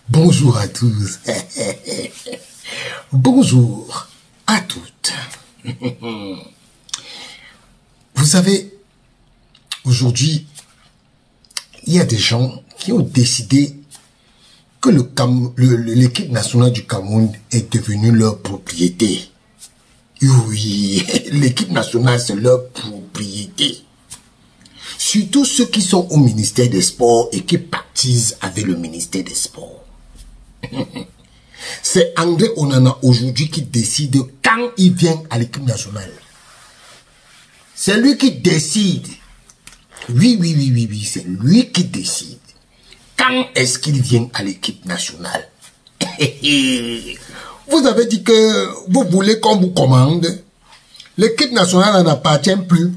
Bonjour à tous. Bonjour à toutes. Vous savez, aujourd'hui, il y a des gens qui ont décidé que l'équipe nationale du Cameroun est devenue leur propriété. Oui, l'équipe nationale, c'est leur propriété. Surtout ceux qui sont au ministère des Sports et qui pactisent avec le ministère des Sports. C'est André Onana aujourd'hui qui décide quand il vient à l'équipe nationale. C'est lui qui décide. Oui, c'est lui qui décide. Quand est-ce qu'il vient à l'équipe nationale? Vous avez dit que vous voulez qu'on vous commande. L'équipe nationale n'appartient plus.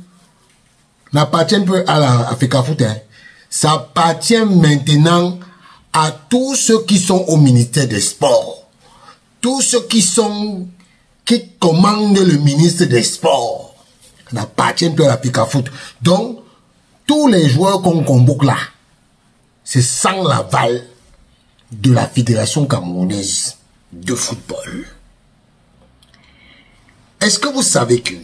N'appartient plus à la Africa Foot. Ça appartient maintenant à tous ceux qui sont au ministère des Sports. Tous ceux qui commandent le ministre des Sports. Ça n'appartient plus à l'Africa Foot. Donc, tous les joueurs qu'on convoque là, c'est sans l'aval de la Fédération camerounaise de football. Est-ce que vous savez que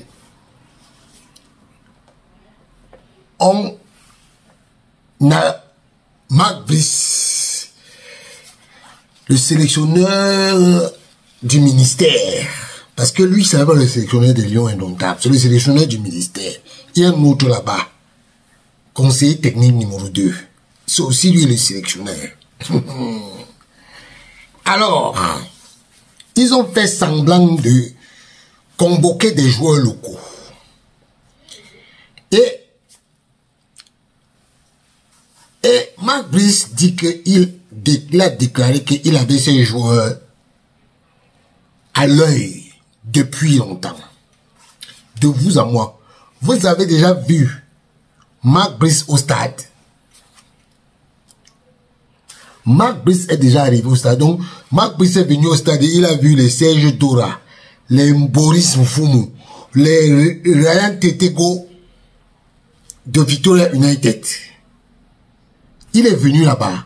on a Marc Brice, le sélectionneur du ministère, parce que lui, c'est pas le sélectionneur des Lions Indomptables, c'est le sélectionneur du ministère. Il y a un autre là-bas, conseiller technique numéro 2. C'est aussi lui le sélectionneur. Alors, ils ont fait semblant de convoquer des joueurs locaux. Et Marc Brice dit qu'il a déclaré qu'il avait ces joueurs à l'œil depuis longtemps. De vous à moi, vous avez déjà vu Marc Brice au stade. Marc Brice est déjà arrivé au stade. Donc, Marc Brice est venu au stade et il a vu les Serge Dora, les Boris Mfumu, les Ryan Tetego de Victoria United. Il est venu là-bas.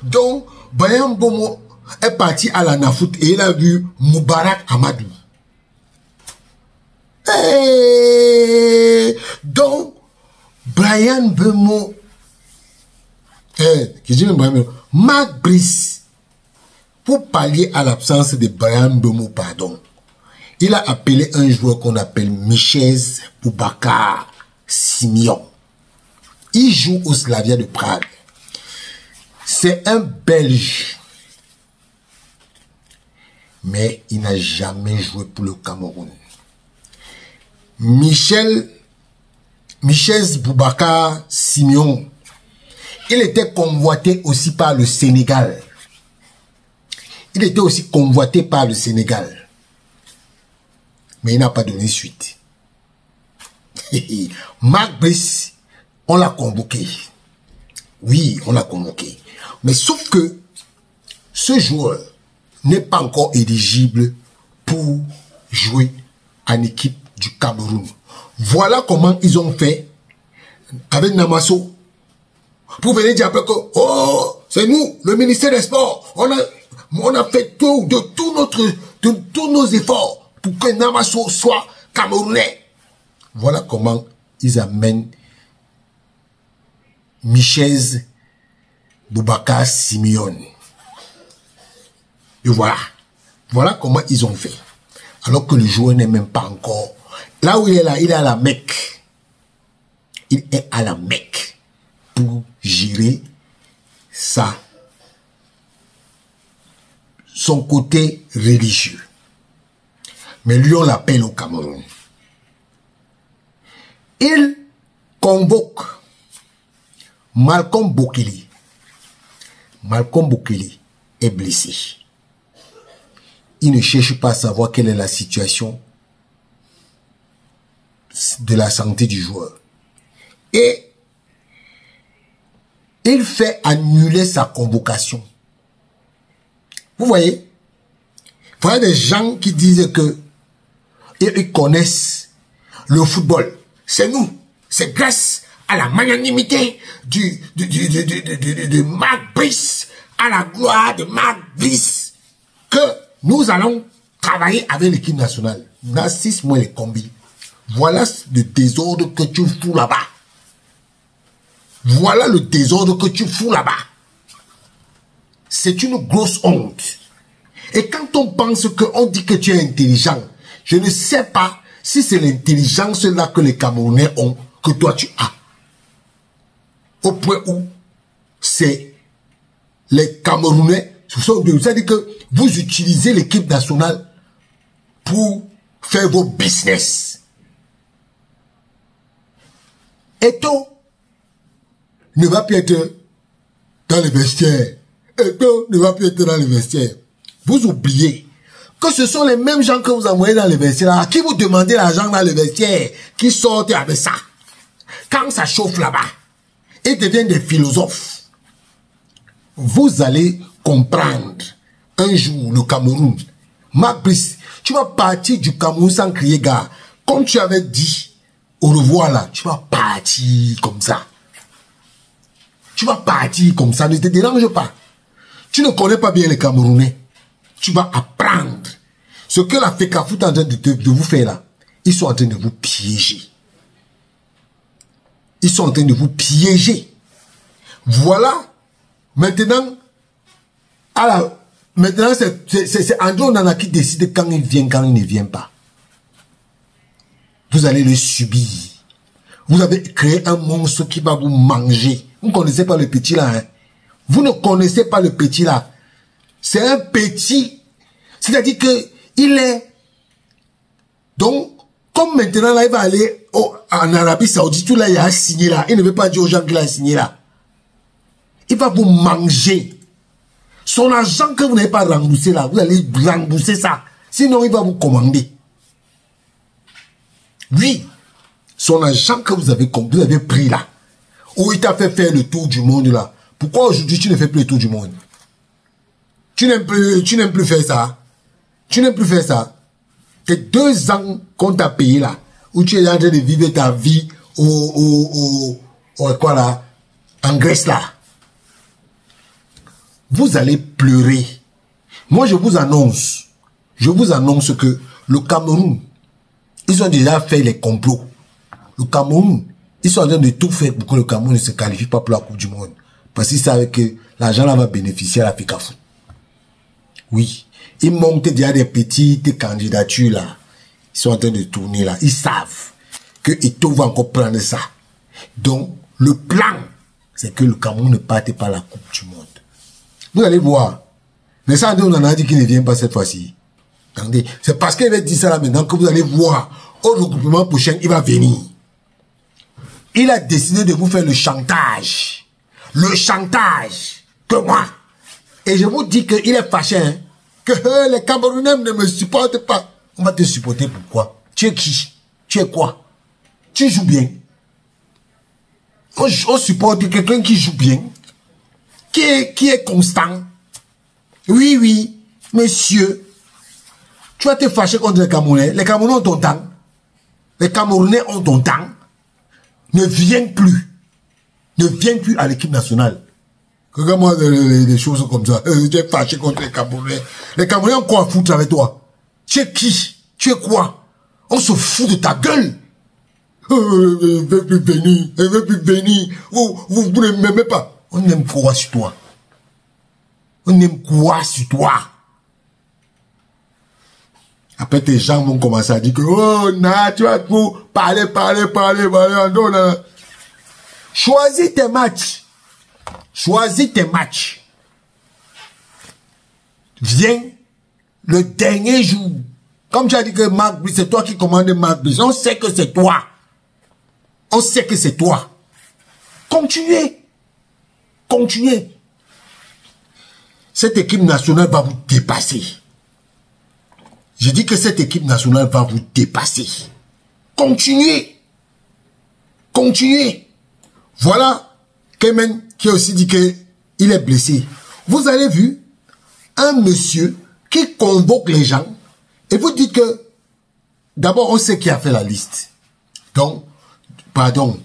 Donc, Brian Bomo est parti à la Nafoot et il a vu Moubarak Amadou. Donc, Brian Bomo, Marc Brice, pour pallier à l'absence de Brian Bomo, pardon, il a appelé un joueur qu'on appelle Michel Boubacar Simeon. Il joue au Slavia de Prague. C'est un Belge. Mais il n'a jamais joué pour le Cameroun. Michel Boubacar Simeon, il était convoité aussi par le Sénégal. Il était aussi convoité par le Sénégal. Mais il n'a pas donné suite. Marc Brice, on l'a convoqué. Oui, on l'a convoqué. Mais sauf que ce joueur n'est pas encore éligible pour jouer en équipe du Cameroun. Voilà comment ils ont fait avec Namasso. Pour venir dire après que, oh, c'est nous, le ministère des Sports. On a fait tous nos efforts pour que Namasso soit camerounais. Voilà comment ils amènent Michel Boubacar Simeon. Et voilà. Voilà comment ils ont fait. Alors que le joueur n'est même pas encore. Là où il est là, il est à la Mecque. Il est à la Mecque pour gérer son côté religieux. Mais lui, on l'appelle au Cameroun. Il convoque Malcolm Bokele. Malcolm Bokele est blessé. Il ne cherche pas à savoir quelle est la situation de la santé du joueur. Et il fait annuler sa convocation. Vous voyez? Voilà des gens qui disent que ils connaissent le football. C'est nous. C'est grâce à la magnanimité de Marc Brice, à la gloire de Marc Brice, que nous allons travailler avec l'équipe nationale. Dans 6 mois les combis. Voilà le désordre que tu fous là-bas. Voilà le désordre que tu fous là-bas. C'est une grosse honte. Et quand on pense qu'on dit que tu es intelligent, je ne sais pas si c'est l'intelligence là que les Camerounais ont, que toi tu as. Au point où c'est les Camerounais, c'est-à-dire que vous utilisez l'équipe nationale pour faire vos business. Eto'o ne va plus être dans les vestiaires. Eto'o ne va plus être dans les vestiaires. Vous oubliez que ce sont les mêmes gens que vous envoyez dans les vestiaires, à qui vous demandez l'argent dans les vestiaires, qui sortent avec ça. Quand ça chauffe là-bas, ils deviennent des philosophes. Vous allez comprendre un jour le Cameroun. Marc Brice, tu vas partir du Cameroun sans crier gare. Comme tu avais dit au revoir là, tu vas partir comme ça. Tu vas partir comme ça, ne te dérange pas. Tu ne connais pas bien les Camerounais. Tu vas apprendre. Ce que la FECAFOOT est en train de vous faire là, ils sont en train de vous piéger. Ils sont en train de vous piéger. Voilà. Maintenant, maintenant c'est André Onana qui décide quand il vient, quand il ne vient pas. Vous allez le subir. Vous avez créé un monstre qui va vous manger. Vous ne connaissez pas le petit là. Hein? Vous ne connaissez pas le petit là. C'est un petit. C'est-à-dire que il est. Donc, comme maintenant là, il va aller en Arabie Saoudite, tout là, il a signé là. Il ne veut pas dire aux gens qu'il a signé là. Il va vous manger. Son argent que vous n'avez pas remboursé là, vous allez rembourser ça. Sinon, il va vous commander. Oui. Son argent que vous avez pris là. Où il t'a fait faire le tour du monde là. Pourquoi aujourd'hui tu ne fais plus le tour du monde? Tu n'aimes plus faire ça. Tu n'aimes plus faire ça. C'est 2 ans qu'on t'a payé là. Où tu es en train de vivre ta vie quoi là? En Grèce là. Vous allez pleurer. Moi je vous annonce que le Cameroun, ils ont déjà fait les complots. Le Cameroun, ils sont en train de tout faire pour que le Cameroun ne se qualifie pas pour la Coupe du Monde. Parce qu'ils savent que l'argent là va bénéficier à la FECAFOOT. Oui. Ils montent déjà des petites candidatures là. Ils sont en train de tourner là. Ils savent que Eto'o va encore prendre ça. Donc, le plan, c'est que le Cameroun ne parte pas à la Coupe du Monde. Vous allez voir. Mais ça, on en a dit qu'il ne vient pas cette fois-ci. Attendez. C'est parce qu'il va dire ça là maintenant que vous allez voir. Au regroupement prochain, il va venir. Il a décidé de vous faire le chantage. Le chantage. Que moi. Et je vous dis qu'il est fâché. Hein, que les Camerounais ne me supportent pas. On va te supporter pourquoi? Tu es qui? Tu es quoi? Tu joues bien. On supporte quelqu'un qui joue bien. Qui est constant. Oui, oui, monsieur. Tu vas te fâcher contre les Camerounais. Les Camerounais ont ton temps. Les Camerounais ont ton temps. Ne viens plus. Ne viens plus à l'équipe nationale. Regarde-moi des choses comme ça. Tu es fâché contre les Camerounais. Les Camerounais ont quoi à foutre avec toi? Tu es qui? Tu es quoi? On se fout de ta gueule. Je ne veux plus venir. Je ne veux plus venir. Vous ne m'aimez pas. On aime quoi sur toi? On aime quoi sur toi? Après, tes gens vont commencer à dire que, oh, non, tu vas tout parler. Non, non. Choisis tes matchs. Choisis tes matchs. Viens le dernier jour. Comme tu as dit que Marc Brice, c'est toi qui commandes Marc Brice. On sait que c'est toi. On sait que c'est toi. Continuez. Continuez. Cette équipe nationale va vous dépasser. Je dis que cette équipe nationale va vous dépasser. Continuez. Continuez. Voilà Kemen qui a aussi dit qu'il est blessé. Vous avez vu un monsieur qui convoque les gens et vous dites que d'abord on sait qui a fait la liste. Donc, pardon,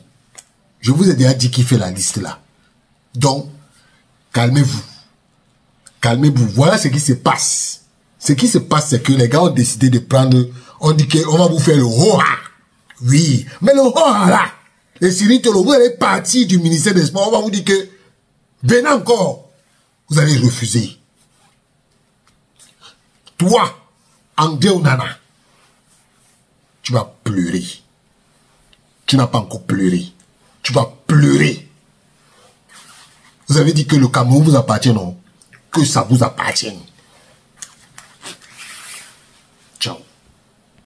Je vous ai déjà dit qui fait la liste là. Donc, calmez-vous. Calmez-vous. Voilà ce qui se passe. Ce qui se passe, c'est que les gars ont décidé de prendre... On dit qu'on va vous faire le Hora. Oui. Mais le Hora là, les Cyril Tolo, vous allez partir du ministère des Sports. On va vous dire que, venez encore. Vous allez refuser. Toi, André Onana, tu vas pleurer. Tu n'as pas encore pleuré. Tu vas pleurer. Vous avez dit que le Cameroun vous appartient, non? Que ça vous appartient. Ciao.